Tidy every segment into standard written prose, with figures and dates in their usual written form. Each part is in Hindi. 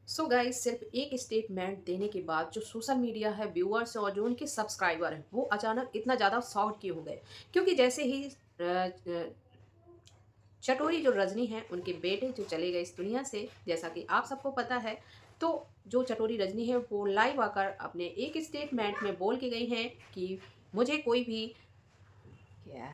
सो गाइस सिर्फ एक स्टेटमेंट देने के बाद जो सोशल मीडिया है व्यूअर्स और जो उनके सब्सक्राइबर हैं वो अचानक इतना ज़्यादा शॉक क्यों हो गए। क्योंकि जैसे ही चटोरी जो रजनी हैं उनके बेटे जो चले गए इस दुनिया से, जैसा कि आप सबको पता है। तो जो चटोरी रजनी है वो लाइव आकर अपने एक स्टेटमेंट में बोल के गई हैं कि मुझे कोई भी क्या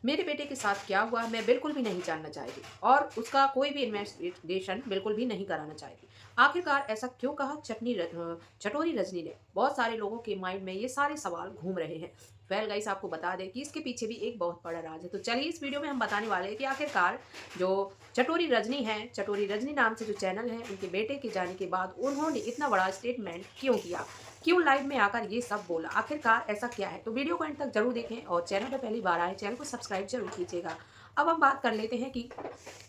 मेरे बेटे के साथ क्या हुआ मैं बिल्कुल भी नहीं जानना चाहती और उसका कोई भी इन्वेस्टिगेशन बिल्कुल भी नहीं कराना चाहती। आखिरकार ऐसा क्यों कहा चटोरी रजनी ने? बहुत सारे लोगों के माइंड में ये सारे सवाल घूम रहे हैं। वेल गाइस, आपको बता दें कि इसके पीछे भी एक बहुत बड़ा राज है। तो चलिए इस वीडियो में हम बताने वाले हैं कि आखिरकार जो चटोरी रजनी है, चटोरी रजनी नाम से जो चैनल है, उनके बेटे के जाने के बाद उन्होंने इतना बड़ा स्टेटमेंट क्यों किया, क्यों लाइव में आकर ये सब बोला, आखिरकार ऐसा क्या है। तो वीडियो को एंड तक जरूर देखें और चैनल पर पहली बार आए चैनल को सब्सक्राइब जरूर कीजिएगा। अब हम बात कर लेते हैं कि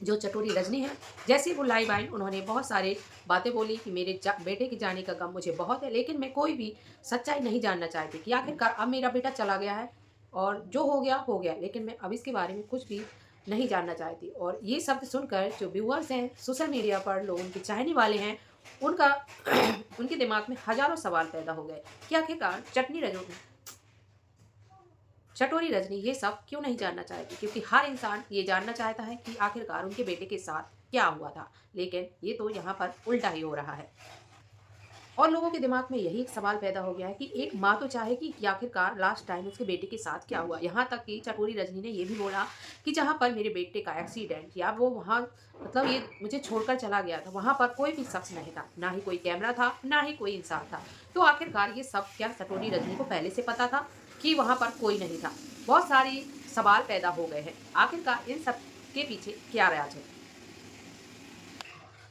जो चटोरी रजनी है, जैसे वो लाइव आई उन्होंने बहुत सारे बातें बोली कि मेरे बेटे के जाने का गम मुझे बहुत है, लेकिन मैं कोई भी सच्चाई नहीं जानना चाहती कि आखिरकार अब मेरा बेटा चला गया है और जो हो गया, लेकिन मैं अब इसके बारे में कुछ भी नहीं जानना चाहती। और ये शब्द सुनकर जो व्यूअर्स हैं सोशल मीडिया पर, लोग उनके चाहने वाले हैं, उनका उनके दिमाग में हजारों सवाल पैदा हो गए कि आखिरकार चटोरी रजनी ये सब क्यों नहीं जानना चाहती। क्योंकि हर इंसान ये जानना चाहता है कि आखिरकार उनके बेटे के साथ क्या हुआ था, लेकिन ये तो यहाँ पर उल्टा ही हो रहा है। और लोगों के दिमाग में यही एक सवाल पैदा हो गया है कि एक माँ तो चाहेगी कि आखिरकार लास्ट टाइम उसके बेटे के साथ क्या हुआ। यहाँ तक कि चटोरी रजनी ने ये भी बोला कि जहाँ पर मेरे बेटे का एक्सीडेंट या वो वहाँ, मतलब ये मुझे छोड़कर चला गया था, वहाँ पर कोई भी शख्स नहीं था, ना ही कोई कैमरा था, ना ही कोई इंसान था। तो आखिरकार ये सब क्या चटोरी रजनी को पहले से पता था कि वहाँ पर कोई नहीं था? बहुत सारे सवाल पैदा हो गए हैं। आखिरकार इन सब के पीछे क्या राज है?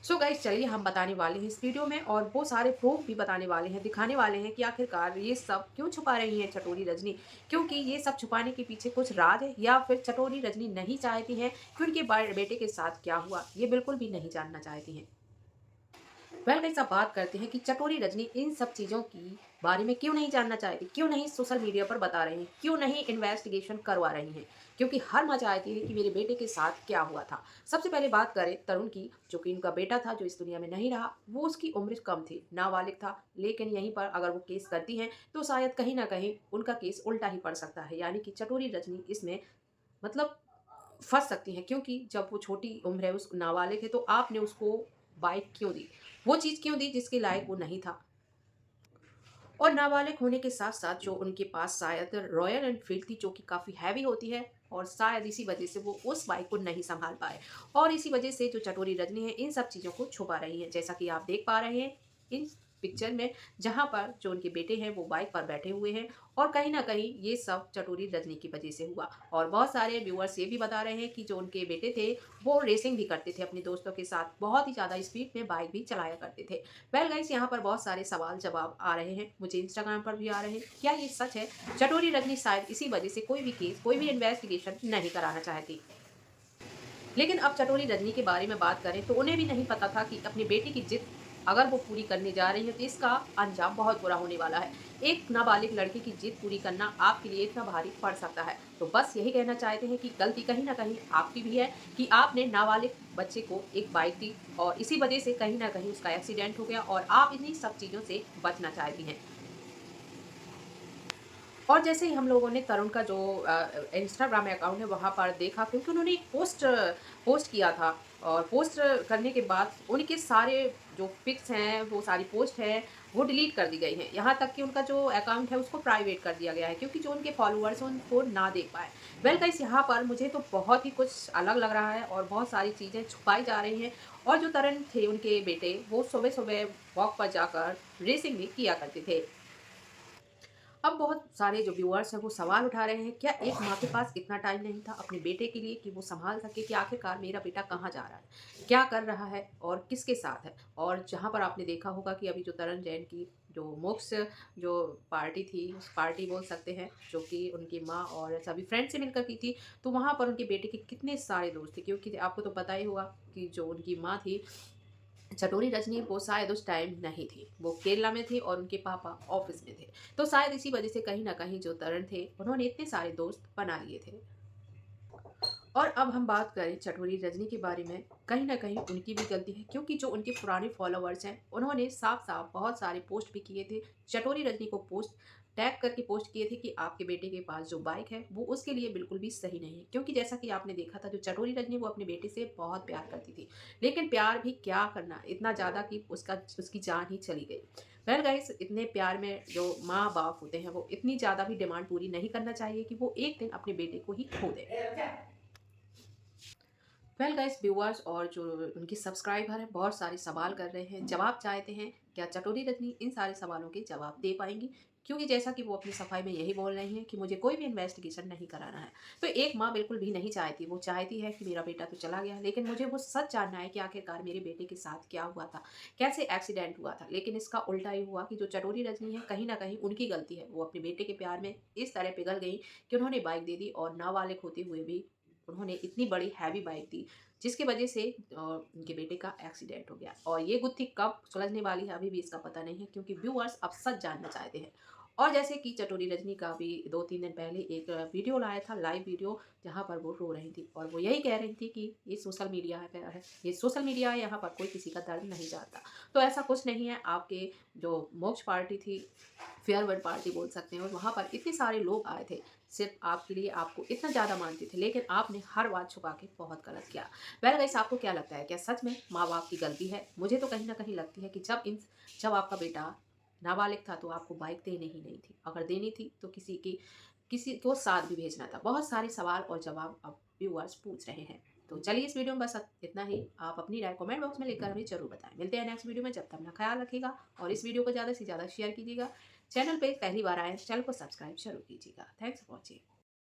सो गाइस, चलिए हम बताने वाले हैं इस वीडियो में और वो सारे प्रूफ भी बताने वाले हैं, दिखाने वाले हैं कि आखिरकार ये सब क्यों छुपा रही है चटोरी रजनी। क्योंकि ये सब छुपाने के पीछे कुछ राज है, या फिर चटोरी रजनी नहीं चाहती हैं कि उनके बेटे के साथ क्या हुआ, ये बिल्कुल भी नहीं जानना चाहती हैं। वेल गाइस, अब बात करते हैं कि चटोरी रजनी इन सब चीज़ों की बारे में क्यों नहीं जानना चाहती, क्यों नहीं सोशल मीडिया पर बता रही हैं, क्यों नहीं इन्वेस्टिगेशन करवा रही हैं। क्योंकि हर माँ चाहती है कि मेरे बेटे के साथ क्या हुआ था। सबसे पहले बात करें तरुण की, जो कि उनका बेटा था, जो इस दुनिया में नहीं रहा। वो उसकी उम्र कम थी, नाबालिग था, लेकिन यहीं पर अगर वो केस करती हैं तो शायद कहीं ना कहीं उनका केस उल्टा ही पड़ सकता है, यानी कि चटोरी रजनी इसमें, मतलब, फँस सकती हैं। क्योंकि जब वो छोटी उम्र है, उस नाबालिग है, तो आपने उसको बाइक क्यों दी? वो चीज़ क्यों दी जिसके लायक वो नहीं था? और नाबालिग होने के साथ-साथ जो उनके पास शायद रॉयल एनफ़ील्ड थी, जो कि काफ़ी हैवी होती है, और शायद इसी वजह से वो उस बाइक को नहीं सँभाल पाए। और इसी वजह से जो चटोरी रजनी है इन सब चीज़ों को छुपा रही है। जैसा कि आप देख पा रहे हैं इन पिक्चर में, जहाँ पर जो उनके बेटे हैं वो बाइक पर बैठे हुए हैं, और कहीं न कहीं ये सब चटोरी रजनी की वजह से हुआ। और बहुत सारे व्यूअर्स ये भी बता रहे हैं कि जो उनके बेटे थे वो रेसिंग भी करते थे अपने दोस्तों के साथ, बहुत ही ज़्यादा स्पीड में बाइक भी चलाया करते थे। वेल गाइस, यहाँ पर बहुत सारे सवाल जवाब आ रहे हैं, मुझे इंस्टाग्राम पर भी आ रहे हैं। क्या ये सच है? चटोरी रजनी शायद इसी वजह से कोई भी केस, कोई भी इन्वेस्टिगेशन नहीं कराना चाहती। लेकिन अब चटोरी रजनी के बारे में बात करें तो उन्हें भी नहीं पता था कि अपनी बेटी की जिद अगर वो पूरी करने जा रही है तो इसका अंजाम बहुत बुरा होने वाला है। एक नाबालिग लड़की की जिद पूरी करना आपके लिए इतना भारी पड़ सकता है। तो बस यही कहना चाहते हैं कि गलती कहीं ना कहीं आपकी भी है कि आपने नाबालिग बच्चे को एक बाइक दी, और इसी वजह से कहीं ना कहीं उसका एक्सीडेंट हो गया, और आप इन्हीं सब चीज़ों से बचना चाहती हैं। और जैसे ही हम लोगों ने तरुण का जो इंस्टाग्राम अकाउंट है वहाँ पर देखा, क्योंकि उन्होंने एक पोस्ट पोस्ट किया था, और पोस्ट करने के बाद उनके सारे जो पिक्स हैं, वो सारी पोस्ट है, वो डिलीट कर दी गई हैं। यहाँ तक कि उनका जो अकाउंट है उसको प्राइवेट कर दिया गया है, क्योंकि जो उनके फॉलोअर्स हैं उनको ना देख पाए। वेल गाइस, यहाँ पर मुझे तो बहुत ही कुछ अलग लग रहा है और बहुत सारी चीज़ें छुपाई जा रही हैं। और जो तरुण थे उनके बेटे, वो सुबह सुबह वॉक पर जाकर रेसिंग भी किया करते थे। अब बहुत सारे जो व्यूअर्स हैं वो सवाल उठा रहे हैं, क्या एक माँ के पास इतना टाइम नहीं था अपने बेटे के लिए कि वो संभाल सके कि आखिरकार मेरा बेटा कहाँ जा रहा है, क्या कर रहा है और किसके साथ है। और जहाँ पर आपने देखा होगा कि अभी जो तरण जैन की जो मुख्य जो पार्टी थी, उस पार्टी बोल सकते हैं, जो कि उनकी माँ और सभी फ्रेंड से मिलकर की थी, तो वहाँ पर उनके बेटे के कितने सारे दोस्त थे। क्योंकि आपको तो पता ही होगा कि जो उनकी माँ थी चटोरी रजनी, वो शायद उस टाइम नहीं थी, वो केरला में थी और उनके पापा ऑफिस में थे। तो शायद इसी वजह से कहीं न कहीं जो तरण थे, उन्होंने इतने सारे दोस्त बना लिए थे। और अब हम बात करें चटोरी रजनी के बारे में, कहीं न कहीं उनकी भी गलती है क्योंकि जो उनके पुराने फॉलोवर्स हैं, उन्होंने साफ-साफ बहुत सारे पोस्ट भी किए थे। चटोरी रजनी को पोस्ट टैग करके पोस्ट किए थे कि आपके बेटे के पास जो बाइक है, वो उसके लिए बिल्कुल भी सही नहीं है। क्योंकि जैसा कि आपने देखा था जो चटोरी रजनी वो अपने बेटे से बहुत प्यार करती थी। लेकिन प्यार भी क्या करना, इतना ज़्यादा कि उसकी जान ही चली गई। वेल गाइस, इतने प्यार में जो माँ-बाप होते हैं, वो इतनी ज़्यादा भी डिमांड पूरी नहीं करना चाहिए कि वो एक दिन अपने बेटे को ही खो दें। वेल गाइस, व्यूअर्स और जो उनकी सब्सक्राइबर हैं बहुत सारे सवाल कर रहे हैं, जवाब चाहते हैं। क्या चटोरी रजनी इन सारे सवालों के जवाब दे पाएंगी? क्योंकि जैसा कि वो अपनी सफाई में यही बोल रही हैं कि मुझे कोई भी इन्वेस्टिगेशन नहीं कराना है। तो एक माँ बिल्कुल भी नहीं चाहती, वो चाहती है कि मेरा बेटा तो चला गया, लेकिन मुझे वो सच जानना है कि आखिरकार मेरे बेटे के साथ क्या हुआ था, कैसे एक्सीडेंट हुआ था। लेकिन इसका उल्टा ही हुआ कि जो चटोरी रजनी है, कहीं ना कहीं उनकी गलती है। वो अपने बेटे के प्यार में इस तरह पिघल गई कि उन्होंने बाइक दे दी, और नाबालिग होते हुए भी उन्होंने इतनी बड़ी हैवी बाइक दी, जिसकी वजह से उनके बेटे का एक्सीडेंट हो गया। और ये गुत्थी कब सुलझने वाली है अभी भी इसका पता नहीं है, क्योंकि व्यूअर्स अब सच जानना चाहते हैं। और जैसे कि चटोरी रजनी का भी 2-3 दिन पहले एक वीडियो लाया था, लाइव वीडियो, जहाँ पर वो रो रही थी और वो यही कह रही थी कि ये सोशल मीडिया है, ये सोशल मीडिया है, यहाँ पर कोई किसी का दर्द नहीं जानता। तो ऐसा कुछ नहीं है। आपके जो मोक्ष पार्टी थी, फेयरवेल पार्टी बोल सकते हैं, और वहाँ पर इतने सारे लोग आए थे सिर्फ आपके लिए, आपको इतना ज़्यादा मानते थे, लेकिन आपने हर बात छुपा के बहुत गलत किया। वेल गाइस, आपको क्या लगता है, क्या सच में माँ बाप की गलती है? मुझे तो कहीं ना कहीं लगती है कि जब आपका बेटा नाबालिग था तो आपको बाइक देनी ही नहीं थी। अगर देनी थी तो किसी को साथ भी भेजना था। बहुत सारे सवाल और जवाब अब व्यूअर्स पूछ रहे हैं। तो चलिए, इस वीडियो में बस इतना ही। आप अपनी राय कमेंट बॉक्स में लिखकर हमें जरूर बताएं। मिलते हैं नेक्स्ट वीडियो में, जब तक अपना ख्याल रखिएगा और इस वीडियो को ज़्यादा से ज़्यादा शेयर कीजिएगा। चैनल पे पहली बार आए चैनल को सब्सक्राइब जरूर कीजिएगा। Thanks for watching.